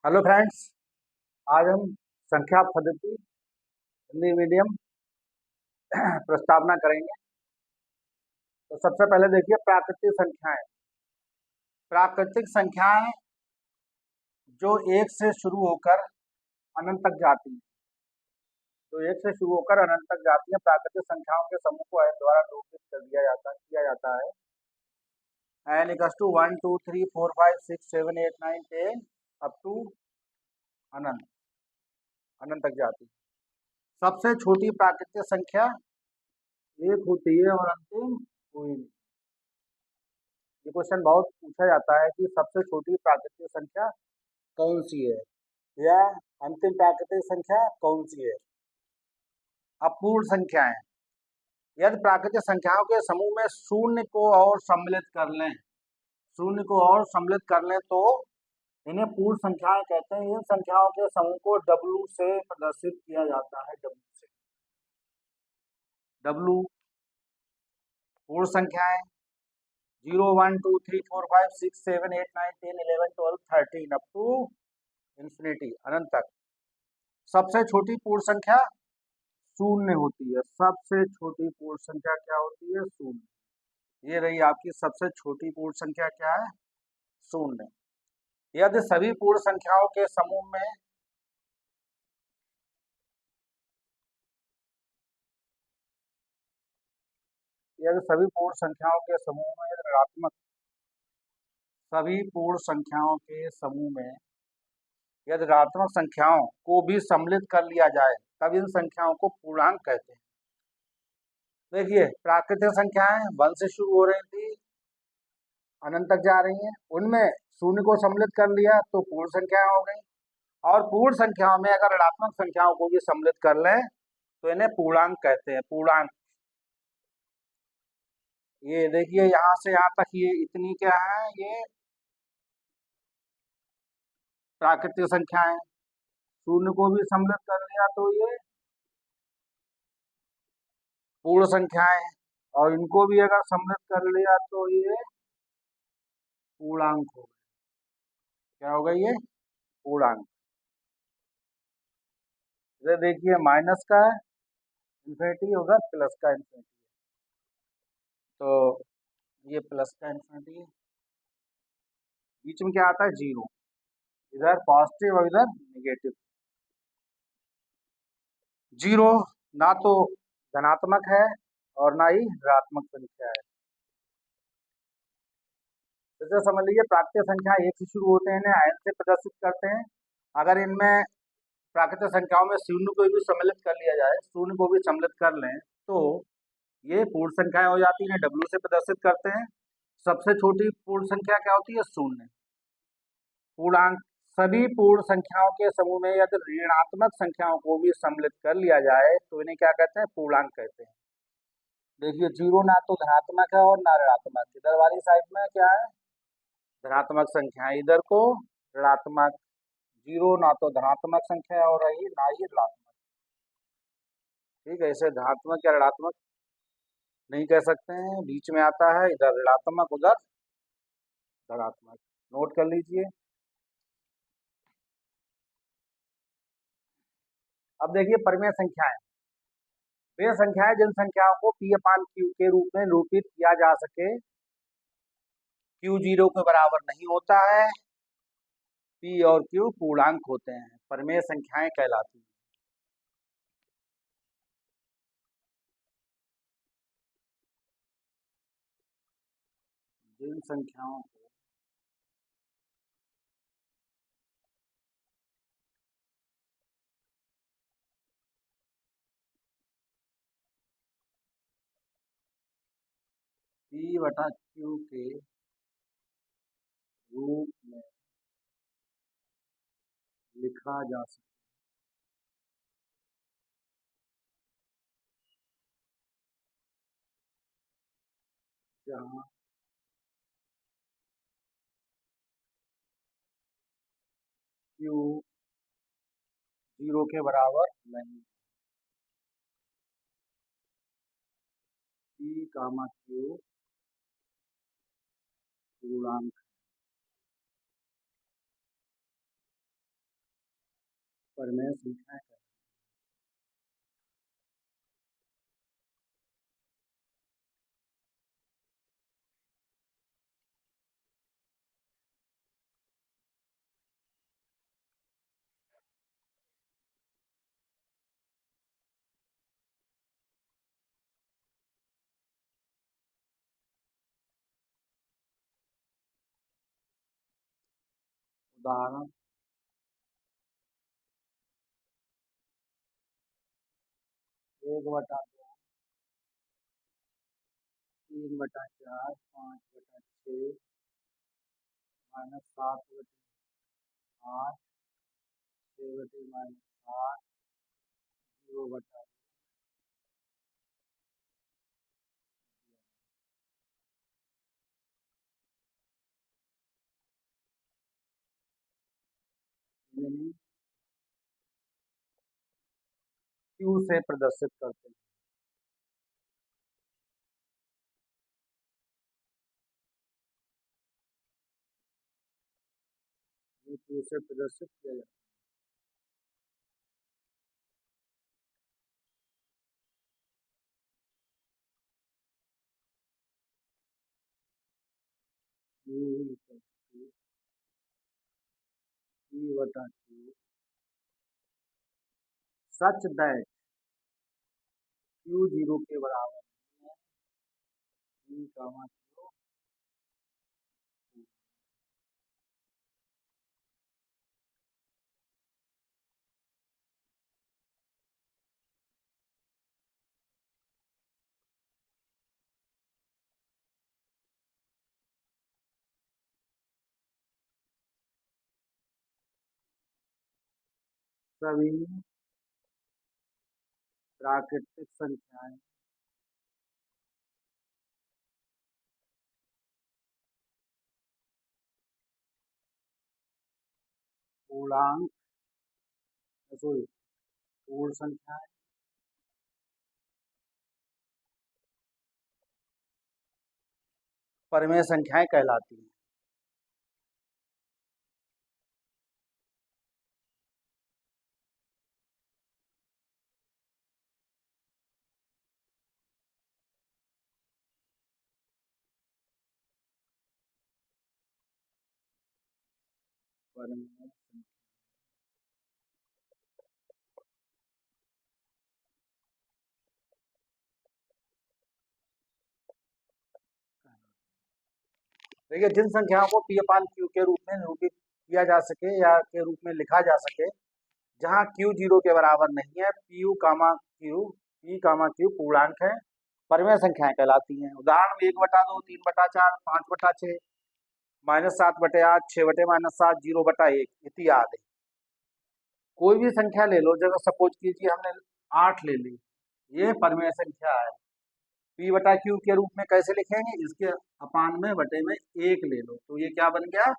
Hello friends. आज हम संख्या पद्धति हिंदी मीडियम प्रस्तावना करेंगे। तो सबसे पहले देखिए प्राकृतिक संख्याएं। प्राकृतिक संख्याएं जो एक से शुरू होकर अनंत तक जाती हैं। जो एक से शुरू होकर अनंत तक जाती है, प्राकृतिक संख्याओं के समूह को n द्वारा निरूपित किया जाता है। n equals to 1 2 3 4 5 6 7 8 9 10 up to अनंत अनंत तक जाती है। सबसे छोटी प्राकृतिक संख्या एक होती है और अंतिम कोई नहीं। ये क्वेश्चन बहुत पूछा जाता है कि सबसे छोटी प्राकृतिक संख्या कौन सी है, या अंतिम प्राकृतिक संख्या कौन सी है। अपूर्ण संख्याएं। यदि प्राकृतिक संख्याओं के समूह में शून्य को और सम्मिलित कर लें तो इन्हें पूर्ण संख्याएं कहते हैं। इन संख्याओं के समूह को W से प्रदर्शित किया जाता है। W पूर्ण संख्याएं 0 1 2 3 4 5 6 7 8 9 10 11 12 13 अप टू इंफिनिटी अनंत तक। सबसे छोटी पूर्ण संख्या शून्य होती है। सबसे छोटी पूर्ण संख्या क्या होती है? शून्य। ये रही आपकी सबसे छोटी पूर्ण संख्या, क्या है? शून्य। यदि सभी पूर्ण संख्याओं के समूह में यदि सभी पूर्ण संख्याओं के समूह में यदि ऋणात्मक सभी पूर्ण संख्याओं के समूह में यदि ऋणात्मक संख्याओं को भी सम्मिलित कर लिया जाए तब इन संख्याओं को पूर्णांक कहते हैं। देखिए प्राकृतिक संख्याएं 1 से शुरू हो रही थी, अनंत तक जा रही हैं, उनमें शून्य को सम्मिलित कर लिया तो पूर्ण संख्याएं हो गई। और पूर्ण संख्याओं में अगर ऋणात्मक संख्याओं को भी सम्मिलित कर लें तो इन्हें पूर्णांक कहते हैं। पूर्णांक। ये देखिए यहाँ से यहाँ तक ये इतनी क्या है, ये प्राकृतिक संख्याएं। शून्य को भी सम्मिलित कर लिया तो ये पूर्ण संख्याएं, और इनको भी अगर सम्मिलित कर लिया तो ये पूर्णांक हो गए। क्या हो गई? ये पूर्णांक। इधर देखिए माइनस का इन्फिनिटी, उधर प्लस का इन्फिनिटी। तो ये प्लस का इन्फिनिटी है, बीच में क्या आता है? जीरो। इधर पॉजिटिव और इधर निगेटिव। जीरो ना तो धनात्मक है और ना ही ऋणात्मक संख्या है। जैसे समझ लीजिए प्राकृतिक संख्या एक से शुरू होते हैं, इन्हें n से प्रदर्शित करते हैं। अगर इनमें प्राकृतिक संख्याओं में शून्य को भी सम्मिलित कर लिया जाए, शून्य को भी सम्मिलित कर लें तो ये पूर्ण संख्याएं हो जाती हैं। W से प्रदर्शित करते हैं। सबसे छोटी पूर्ण संख्या क्या होती है? शून्य। पूर्णांक। सभी पूर्ण संख्याओं के समूह में यदि ऋणात्मक संख्याओं को भी सम्मिलित कर लिया जाए तो इन्हें क्या कहते हैं? पूर्णांक कहते हैं। देखिए जीरो ना तो धनात्मक है और ना ऋणात्मक। इधर वाली साइड में क्या है? धनात्मक संख्या, इधर को ऋणात्मक। जीरो ना तो धनात्मक संख्या है और रही ना ही ऋणात्मक। ठीक है, इसे धनात्मक या ऋणात्मक नहीं कह सकते हैं, बीच में आता है, इधर ऋणात्मक उधर धनात्मक। नोट कर लीजिए। अब देखिए परिमेय संख्याएं। वे संख्याएं जिन संख्याओं को P अपान Q के रूप में निरूपित किया जा सके। Q 0 के बराबर नहीं होता है। P और Q पूर्णांक होते हैं, परिमेय संख्याएं कहलाती हैं। जिन संख्याओं को P बटा Q के रूप में लिखा जा सके, जहाँ Q 0 के बराबर नहीं। P कामा Q पूर्णांक। परिमेय संख्याएं कहलाती हैं। उदाहरण 1/2, 3/4, 5/6, -7/8, 6/-8, 0/। इन्हें क्यू से प्रदर्शित करते हैं। ये क्यू से प्रदर्शित किया जाता है। Q/Q सच दैट Q 0 के बराबर नहीं है, P, Q सभी प्राकृतिक संख्याएं पूर्णांक सॉरी पूर्ण संख्याएं परिमेय संख्याएं कहलाती हैं। परिमेय संख्या देखिए, जिन संख्याओं को P/Q के रूप में निरूपित किया जा सके या के रूप में लिखा जा सके, जहां Q 0 के बराबर नहीं है, Q, P, Q पूर्णांक है, परिमेय संख्याएं कहलाती हैं। उदाहरण 1/2, 3/4, 5/6, -7/8, 6/-7, 0/1 इत्यादि। कोई भी संख्या ले लो, जैसे सपोज कीजिए हमने 8 ले ली, ये परिमेय संख्या है। P/Q के रूप में कैसे लिखेंगे? इसके अपान में बटे में 1 ले लो, तो ये क्या बन गया?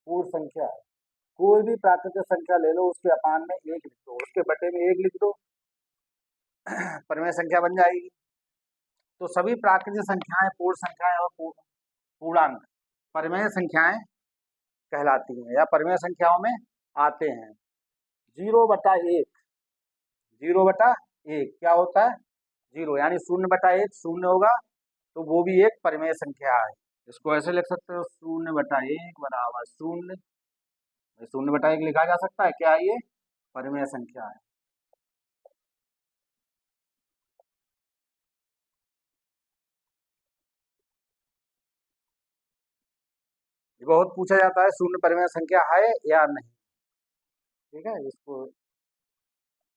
पूर्ण संख्या है। कोई भी प्राकृतिक संख्या ले लो, उसके अपान में 1 लिख दो, उसके बटे में 1 लिख दो, परिमेय संख्या बन जाएगी। तो सभी प्राकृतिक संख्याएं, पूर्ण संख्याएं और पूर्णांक परिमेय संख्याएं कहलाती हैं या परिमेय संख्याओं में आते हैं। 0/1, 0/1 क्या होता है? 0 यानी 0/1 शून्य होगा, तो वो भी एक परिमेय संख्या है। इसको ऐसे लिख सकते हो, 0/1 बराबर 0। 0/1 लिखा जा सकता है, क्या ये परिमेय संख्या है। ये बहुत पूछा जाता है, शून्य परिमेय संख्या है या नहीं। ठीक है, इसको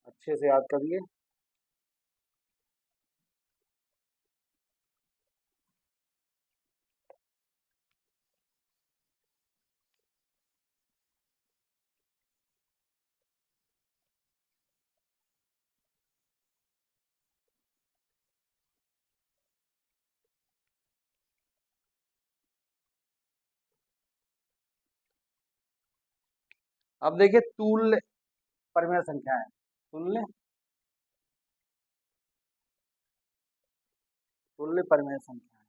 अच्छे से याद करिए। अब देखिए, तुल्य परिमेय संख्या है। तुल्य परिमेय संख्या है।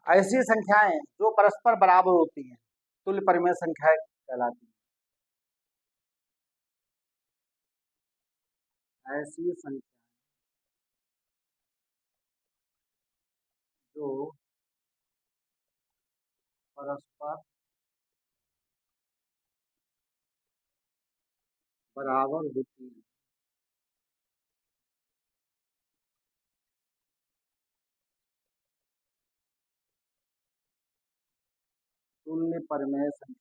ऐसी संख्याएं जो परस्पर बराबर होती हैं तुल्य परिमेय संख्याएं कहलाती हैं। ऐसी संख्या जो परस्पर बराबर होती हैं तुल्य परिमेय संख्या।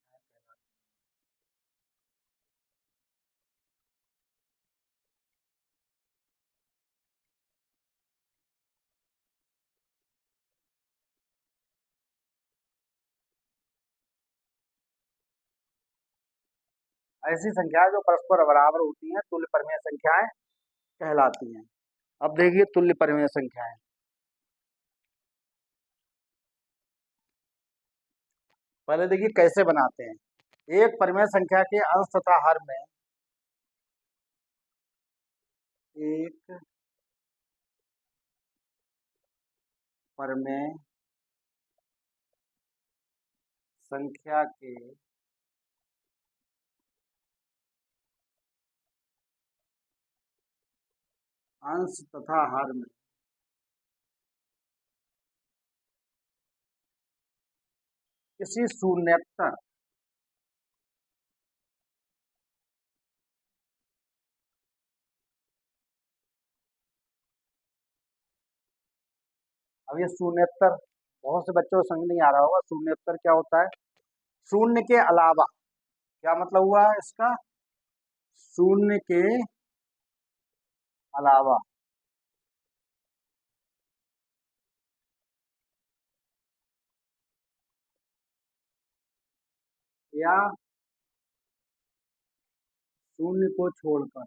ऐसी संख्याएं जो परस्पर बराबर होती हैं तुल्य परिमेय संख्याएं कहलाती हैं। अब देखिए तुल्य परिमेय संख्याएं। पहले देखिए कैसे बनाते हैं। एक परिमेय संख्या के अंश तथा हर में एक परिमेय संख्या के अंश तथा हर में किसी शून्यतर अब ये शून्यतर बहुत से बच्चों को समझ नहीं आ रहा होगा। शून्यतर क्या होता है? शून्य के अलावा। क्या मतलब हुआ इसका? शून्य के अलावा या शून्य को छोड़कर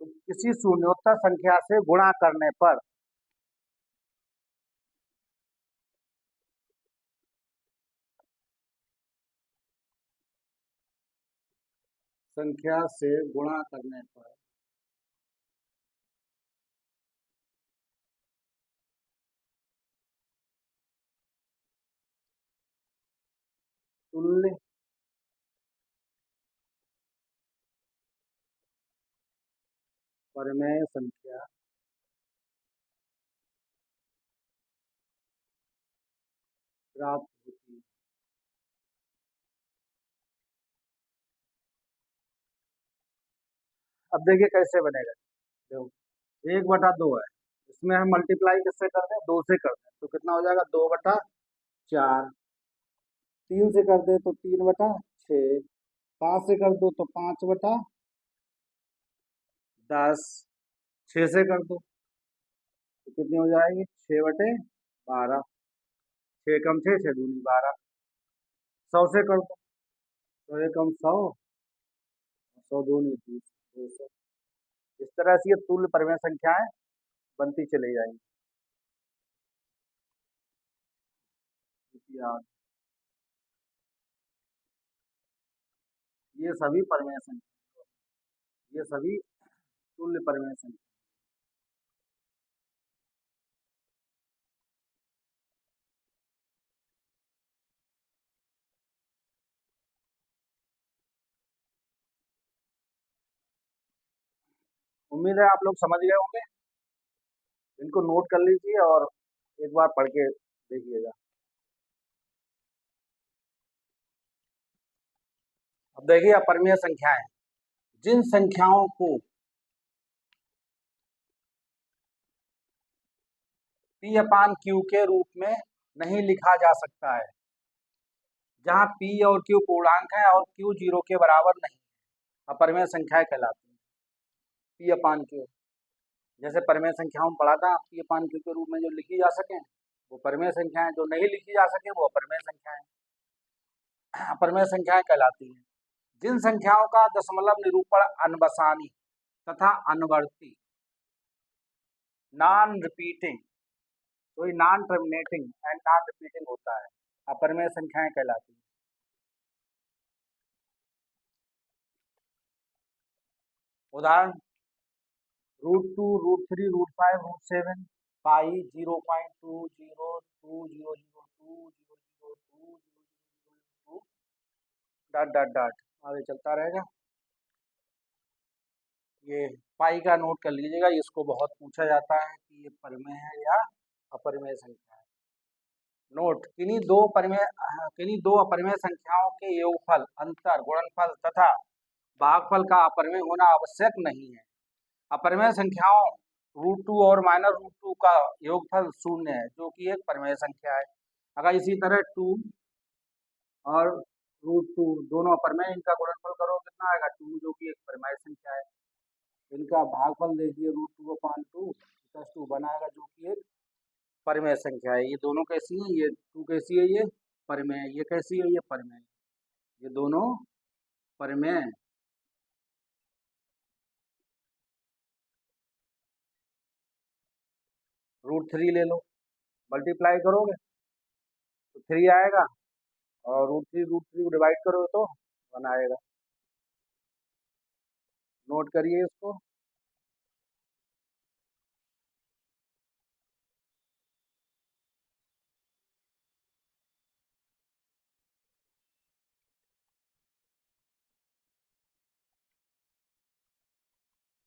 तो किसी शून्योत्तर संख्या से गुणा करने पर संख्या से गुणा करने पर तुल्य परिमेय संख्या प्राप्त होती है। अब देखिए कैसे बनेगा। देखो 1/2 है, इसमें हम मल्टीप्लाई किससे कर दें? 2 से कर दें तो कितना हो जाएगा? 2/4। 3 से कर दे तो 3/6। 5 से कर दो तो 5/10। 6 से कर दो तो कितनी हो जाएगी? 6/12। 6 कम 6, 6 दूनी 12। 100 से कर दो, 100 एकम 100, 100 दूनी 20, 200। इस तरह से ये तुल्य परिमेय संख्याएं बनती चली जाएंगी। याद ये सभी परिमेय संख्या, ये सभी तुल्य परिमेय संख्या। उम्मीद है आप लोग समझ गए होंगे। इनको नोट कर लीजिए और एक बार पढ़ के देखिएगा। अब देखिए अपरिमेय संख्याएं, जिन संख्याओं को P/Q के रूप में नहीं लिखा जा सकता है, जहां P और Q पूर्णांक है और Q 0 के बराबर नहीं, अपरिमेय संख्याएं कहलाती हैं। P/Q जैसे परिमेय संख्याओं में पढ़ा था, P/Q के रूप में जो लिखी जा सके वो परिमेय संख्याएं, जो नहीं लिखी जा सके वो अपरिमेय संख्याएं, अपरिमेय संख्याएं कहलाती हैं। जिन संख्याओं का दशमलव निरूपण अनबसानी तथा अनवर्ती, नॉन रिपीटिंग, कोई non terminating and non repeating होता है, अपरिमेय संख्याएं कहलाती हैं। उदाहरण √2 √3 √5 √7 पाई 0.2002002002 डॉट डॉट डॉट आगे चलता रहेगा। ये पाई का नोट कर लीजिएगा, इसको बहुत पूछा जाता है कि ये परिमेय है या अपरिमेय संख्या है। नोट, किन्हीं दो अपरिमेय संख्याओं के योगफल, अंतर, गुणनफल तथा भागफल का अपरिमेय होना आवश्यक नहीं है। अपरिमेय संख्याओं √2 और -√2 का योगफल 0 है, जो कि एक परिमेय संख्या है। अगर इसी तरह 2 और √2 दोनों अपरिमेय, इनका गुणनफल करो कितना आएगा 2, जो कि एक परिमेय संख्या है। इनका भागफल देखिए √2/2 +2 बनाएगा, जो कि एक परिमेय संख्या है। ये दोनों कैसी है, ये 2 कैसी है, ये परिमेय है। ये कैसी है, ये परिमेय। ये दोनों परिमेय। √3 ले लो, मल्टीप्लाई करोगे तो 3 आएगा, और √3 को डिवाइड करोगे तो 1 आएगा। नोट करिए इसको।